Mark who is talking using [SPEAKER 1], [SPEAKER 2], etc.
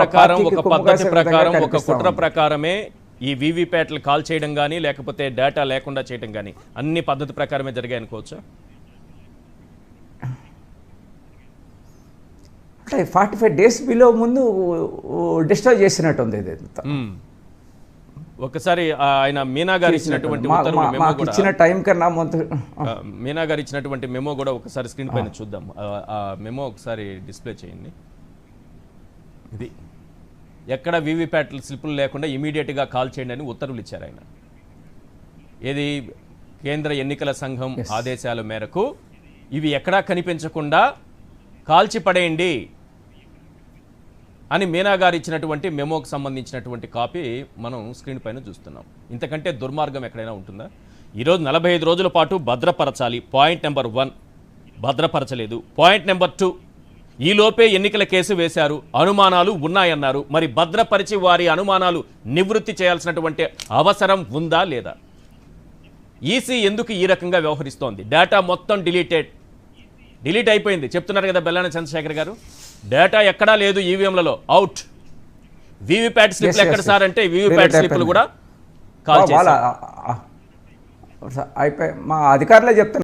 [SPEAKER 1] ప్రకారం ఒక పద్ధతి ప్రకారం ఒక కుట్ర ప్రకారమే ఈ వీవీప్యాట్లు కాల్ చేయడం కానీ లేకపోతే డేటా లేకుండా చేయడం కానీ అన్ని పద్ధతి ప్రకారమే జరిగాయి అనుకోవచ్చా?
[SPEAKER 2] అంటే 45 days బిలో ముందు డిస్ట్రాయ్ చేసినట్టుంది ఇది.
[SPEAKER 1] ఒకసారి ఆయన మీనా గారు ఇచ్చినటువంటి
[SPEAKER 2] ఇచ్చిన టైం కన్నా ముందు
[SPEAKER 1] మీనా గారు ఇచ్చినటువంటి మెమో కూడా ఒకసారి స్క్రీన్ పైన చూద్దాం. ఆ మెమో ఒకసారి డిస్ప్లే చేయండి. ఇది ఎక్కడ వీవీప్యాట్లు స్లిప్పులు లేకుండా ఇమీడియట్గా కాల్ చేయండి అని ఉత్తర్వులు ఇచ్చారు ఆయన. ఏది కేంద్ర ఎన్నికల సంఘం ఆదేశాల మేరకు ఇవి ఎక్కడా కనిపించకుండా కాల్చి పడేయండి అని మీనా గారు ఇచ్చినటువంటి మెమోకి సంబంధించినటువంటి కాపీ మనం స్క్రీన్ పైన చూస్తున్నాం. ఇంతకంటే దుర్మార్గం ఎక్కడైనా ఉంటుందా? ఈరోజు 45 రోజుల పాటు భద్రపరచాలి. పాయింట్ నెంబర్ 1 భద్రపరచలేదు. పాయింట్ నెంబర్ 2 ఈలోపే ఎన్నికల కేసు వేశారు, అనుమానాలు ఉన్నాయన్నారు. మరి భద్రపరిచి వారి అనుమానాలు నివృత్తి చేయాల్సినటువంటి అవసరం ఉందా లేదా? ఈసీ ఎందుకు ఈ రకంగా వ్యవహరిస్తోంది? డేటా మొత్తం డిలీట్ అయిపోయింది చెప్తున్నారు కదా బెల్లాన చంద్రశేఖర్ గారు. డేటా ఎక్కడా లేదు ఈవీఎంలలో, అవుట్. వీవీప్యాట్ స్లిప్లు ఎక్కడ సార్ అంటే వీవీప్యాట్ స్లిప్లు కూడా కాల్ చేశారు.
[SPEAKER 2] అయిపోయి మా అధికారులే చెప్తున్నారు.